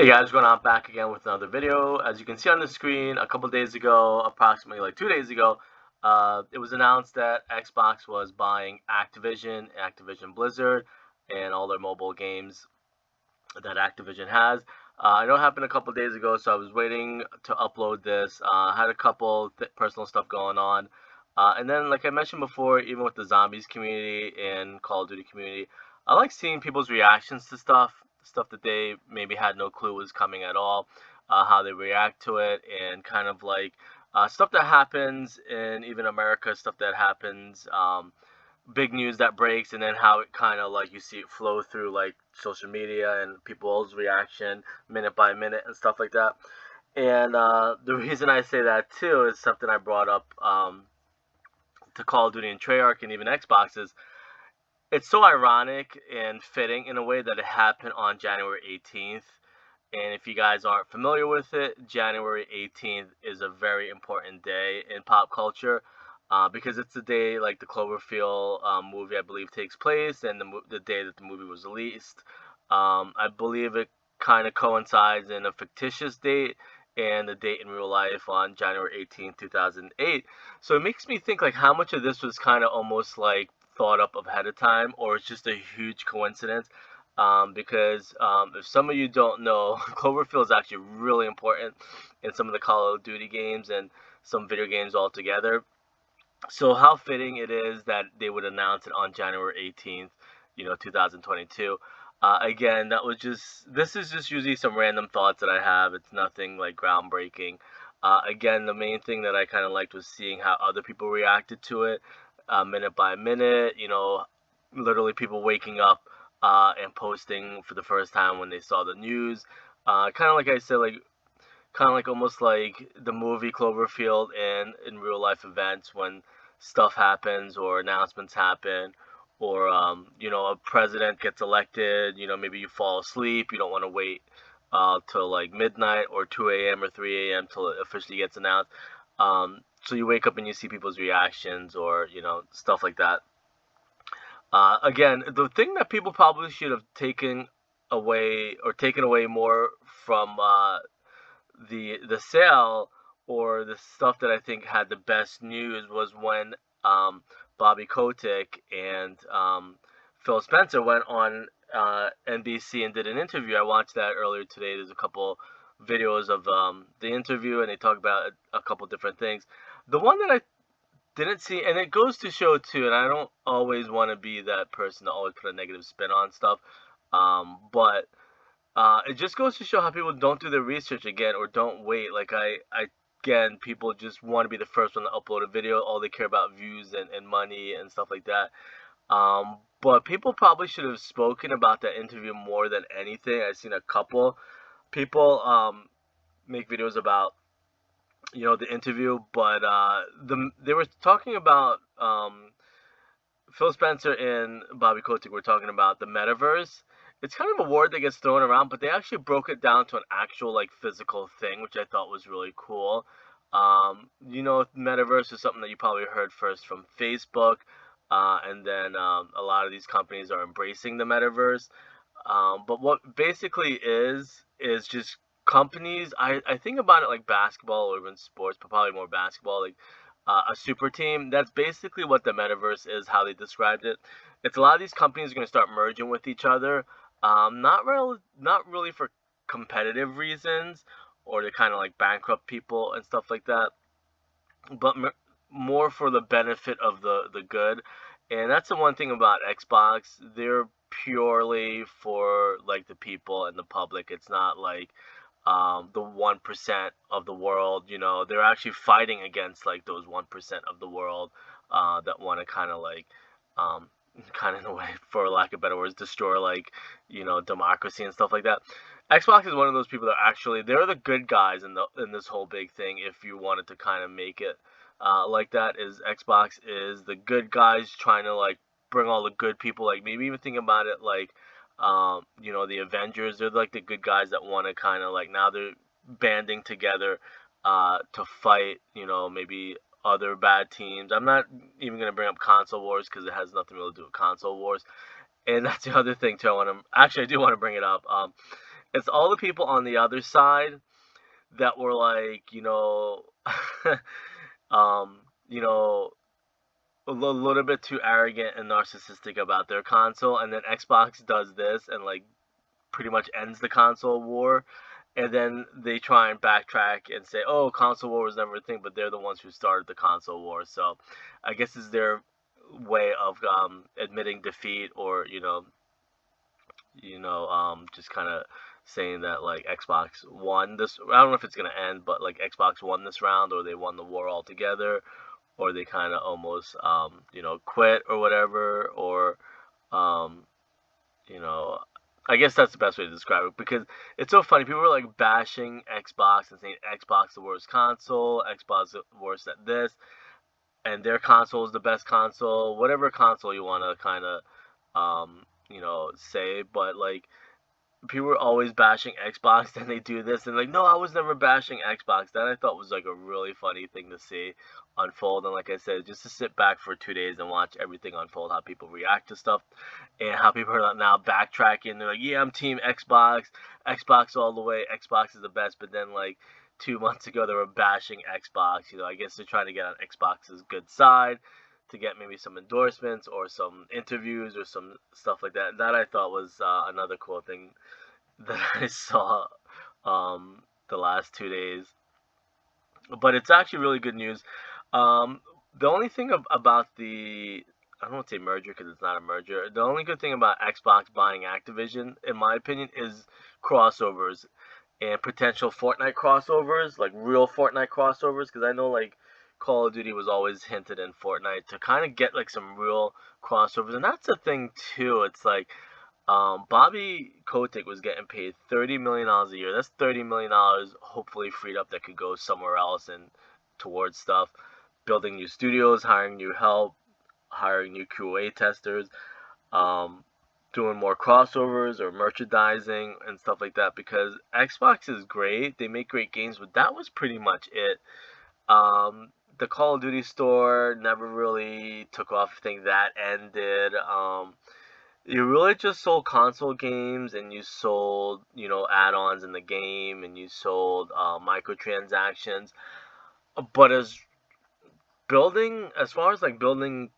Hey guys, what's going on? Back again with another video. As you can see on the screen, a couple days ago, approximately like 2 days ago, it was announced that Xbox was buying Activision Blizzard, and all their mobile games that Activision has. I know it happened a couple days ago, so I was waiting to upload this. I had a couple personal stuff going on. And then, like I mentioned before, even with the zombies community and Call of Duty community, I like seeing people's reactions to stuff that they maybe had no clue was coming at all, how they react to it, and kind of like stuff that happens in even America, stuff that happens. Big news that breaks, and then how it kind of like you see it flow through like social media and people's reaction minute by minute and stuff like that. And the reason I say that too is something I brought up to Call of Duty and Treyarch and even Xbox is it's so ironic and fitting in a way that it happened on January 18th. And if you guys aren't familiar with it, January 18th is a very important day in pop culture because it's the day like the Cloverfield movie, I believe, takes place, and the day that the movie was released. I believe it kind of coincides in a fictitious date and the date in real life on January 18th, 2008. So it makes me think like how much of this was kind of almost like thought up ahead of time, or it's just a huge coincidence. Because if some of you don't know, Cloverfield is actually really important in some of the Call of Duty games and some video games altogether. So how fitting it is that they would announce it on January 18th, 2022. Again, this is just usually some random thoughts that I have. It's nothing like groundbreaking. Again, the main thing that I kind of liked was seeing how other people reacted to it, minute by minute. Literally people waking up and posting for the first time when they saw the news. Kind of like I said, kind of like almost like the movie Cloverfield and in real life events when stuff happens or announcements happen, or a president gets elected. Maybe you fall asleep, you don't want to wait till like midnight or 2 a.m. or 3 a.m. till it officially gets announced. So you wake up and you see people's reactions or stuff like that. Again, the thing that people probably should have taken away more from the sale, or the stuff that I think had the best news, was when Bobby Kotick and Phil Spencer went on NBC and did an interview. I watched that earlier today. There's a couple videos of the interview, and they talk about a couple different things. The one that I didn't see, and it goes to show too, and I don't always want to be that person to always put a negative spin on stuff, but it just goes to show how people don't do their research again, or don't wait. Like again, people just want to be the first one to upload a video. All they care about views and money and stuff like that. But people probably should have spoken about that interview more than anything. I've seen a couple people make videos about the interview, but they were talking about Phil Spencer and Bobby Kotick were talking about the metaverse. It's kind of a word that gets thrown around, but they actually broke it down to an actual like physical thing, which I thought was really cool. Metaverse is something that you probably heard first from Facebook, and then a lot of these companies are embracing the metaverse. But what basically is just companies. I think about it like basketball or even sports, but probably more basketball. Like a super team. That's basically what the metaverse is. How they described it. It's a lot of these companies are going to start merging with each other. Not really for competitive reasons or to kind of like bankrupt people and stuff like that, but more for the benefit of the good. And that's the one thing about Xbox. They're purely for like the people and the public. It's not like the 1% of the world. They're actually fighting against like those 1% of the world that want to kind of like um, kind of in a way, for lack of better words, destroy like democracy and stuff like that. Xbox is one of those people that actually they're the good guys in this whole big thing. If you wanted to kind of make it like that, is Xbox is the good guys trying to like bring all the good people. Like maybe even think about it like the Avengers. They're like the good guys that want to kind of like now they're banding together to fight. Maybe other bad teams. I'm not even gonna bring up console wars because it has nothing really to do with console wars. And that's the other thing too. I do want to bring it up. it's all the people on the other side that were like, um, you know, little bit too arrogant and narcissistic about their console, and then Xbox does this and like pretty much ends the console war, and then they try and backtrack and say, "Oh, console war was never a thing," but they're the ones who started the console war. So, I guess it's their way of admitting defeat, or just kind of saying that like Xbox won this. I don't know if it's gonna end, but like Xbox won this round, or they won the war altogether, or they kind of almost quit or whatever, or um, you know, I guess that's the best way to describe it, because it's so funny. People are like bashing Xbox and saying Xbox the worst console, Xbox the worst at this, and their console is the best console, whatever console you want to kind of say, but like people were always bashing Xbox, then they do this and like, no, I was never bashing Xbox. That I thought was like a really funny thing to see unfold. And like I said, just to sit back for 2 days and watch everything unfold, how people react to stuff, and how people are now backtracking. They're like, yeah, I'm team Xbox, Xbox all the way, Xbox is the best. But then like 2 months ago, they were bashing Xbox. I guess they're trying to get on Xbox's good side to get maybe some endorsements or some interviews or some stuff like that. That I thought was another cool thing that I saw the last 2 days. But it's actually really good news. Um, the only thing about the, I don't want to say merger because it's not a merger. The only good thing about Xbox buying Activision, in my opinion, is crossovers and potential Fortnite crossovers, like real Fortnite crossovers. Because I know like Call of Duty was always hinted in Fortnite to kind of get like some real crossovers, and that's the thing too. It's like Bobby Kotick was getting paid $30 million a year. That's $30 million, hopefully freed up, that could go somewhere else and towards stuff, building new studios, hiring new help, hiring new QA testers, um, doing more crossovers or merchandising and stuff like that. Because Xbox is great; they make great games, but that was pretty much it. The Call of Duty store never really took off. I think that ended. You really just sold console games, and you sold, add-ons in the game, and you sold microtransactions. But as far as like building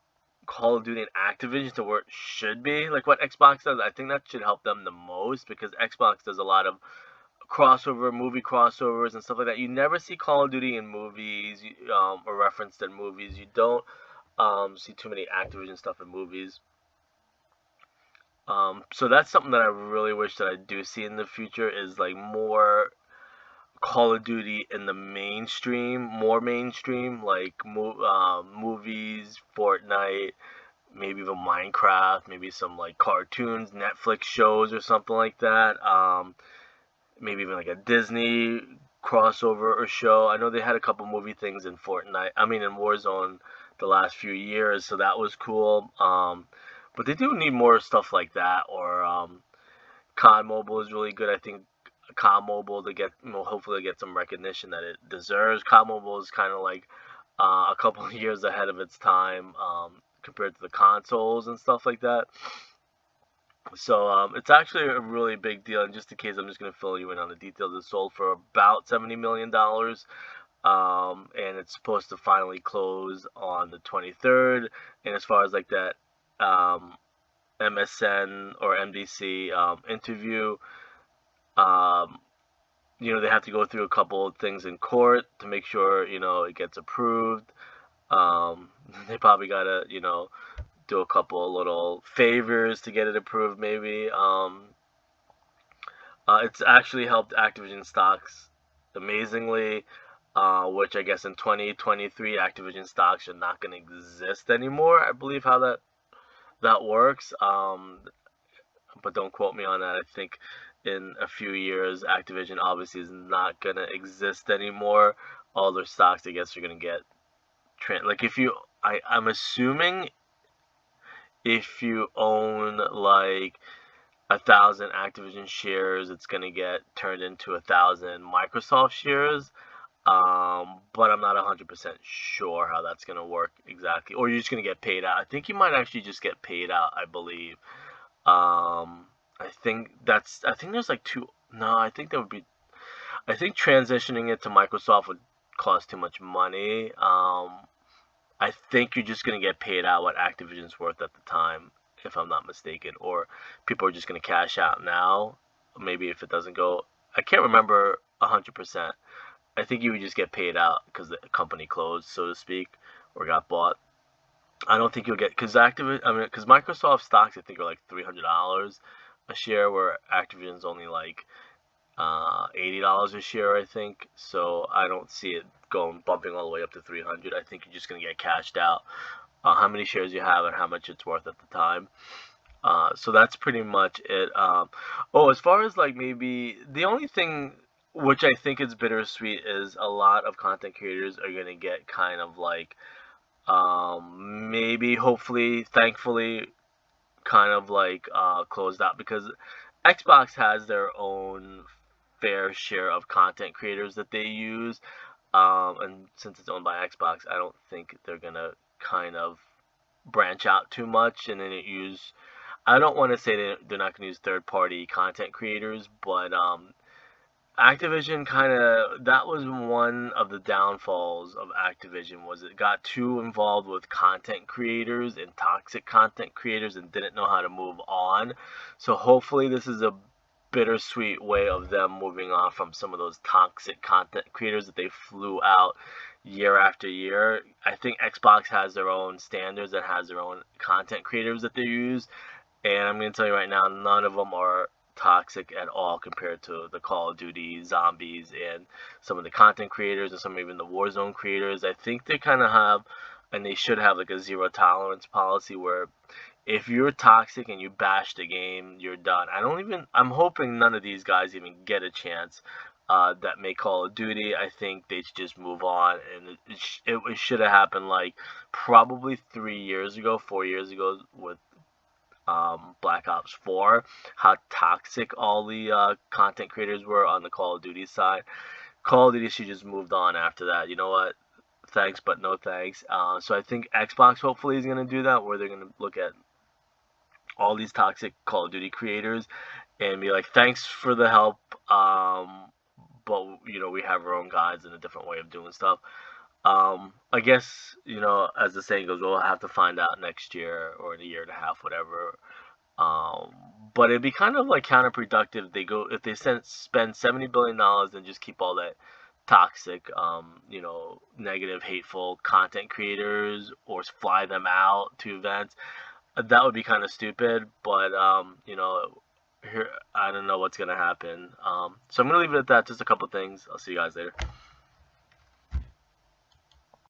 Call of Duty and Activision to where it should be, like what Xbox does, I think that should help them the most, because Xbox does a lot of movie crossovers and stuff like that. You never see Call of Duty in movies, or referenced in movies. You don't see too many Activision stuff in movies. So that's something that I really wish that I do see in the future, is like more Call of Duty in the mainstream, more mainstream, like movies, Fortnite, maybe even Minecraft, maybe some like cartoons, Netflix shows or something like that. Maybe even like a Disney crossover or show. I know they had a couple movie things in Fortnite. I mean, in Warzone the last few years, so that was cool. But they do need more stuff like that, or COD Mobile is really good. I think COD Mobile, to get, hopefully get some recognition that it deserves. COD Mobile is kind of like a couple of years ahead of its time, compared to the consoles and stuff like that. So it's actually a really big deal. And just in case, I'm just going to fill you in on the details. It sold for about $70 million, and it's supposed to finally close on the 23rd. And as far as like that MSN or MDC interview, um, they have to go through a couple of things in court to make sure it gets approved. They probably gotta do a couple of little favors to get it approved, maybe. It's actually helped Activision stocks amazingly, which I guess in 2023 Activision stocks are not going to exist anymore. I believe how that works. But don't quote me on that. I think in a few years Activision obviously is not going to exist anymore. All their stocks, I guess, are going to get like if you, I'm assuming if you own like 1,000 Activision shares, it's gonna get turned into 1,000 Microsoft shares. But I'm not 100% sure how that's gonna work exactly. Or you're just gonna get paid out. I think you might actually just get paid out, I believe. I think there's like two. No, I think that would be. I think transitioning it to Microsoft would cost too much money. I think you're just gonna get paid out what Activision's worth at the time, if I'm not mistaken, or people are just gonna cash out now. Maybe if it doesn't go, I can't remember 100%. I think you would just get paid out because the company closed, so to speak, or got bought. I don't think you'll get because Activision. I mean, because Microsoft stocks I think are like $300 a share, where Activision's only like $80 a share, I think. So I don't see it going bumping all the way up to 300. I think you're just gonna get cashed out. How many shares you have and how much it's worth at the time. So that's pretty much it. Oh, as far as like maybe the only thing which I think is bittersweet is a lot of content creators are gonna get kind of like maybe hopefully thankfully kind of like closed out because Xbox has their own fair share of content creators that they use. And since it's owned by Xbox, I don't think they're gonna kind of branch out too much and then it use. I don't want to say that they're not gonna use third-party content creators, but Activision kind of that was one of the downfalls of Activision was it got too involved with content creators and toxic content creators and didn't know how to move on. So hopefully this is a bittersweet way of them moving on from some of those toxic content creators that they flew out year after year. I think Xbox has their own standards and has their own content creators that they use, and I'm going to tell you right now, none of them are toxic at all compared to the Call of Duty zombies and some of the content creators and some even the Warzone creators. I think they kind of have, and they should have like a zero tolerance policy where if you're toxic and you bash the game, you're done. I'm hoping none of these guys even get a chance. That make Call of Duty. I think they should just move on, and it should have happened like probably 3 years ago, 4 years ago with Black Ops 4, how toxic all the content creators were on the Call of Duty side. Call of Duty should just moved on after that. You know what? Thanks, but no thanks. So I think Xbox hopefully is going to do that, where they're going to look at all these toxic Call of Duty creators and be like, thanks for the help, but we have our own guides and a different way of doing stuff. I guess as the saying goes, we'll have to find out next year or in a year and a half, whatever. Um, but it'd be kind of like counterproductive if they spend $70 billion and just keep all that toxic, negative, hateful content creators or fly them out to events. That would be kind of stupid, but here I don't know what's gonna happen. So I'm gonna leave it at that. Just a couple things. I'll see you guys later.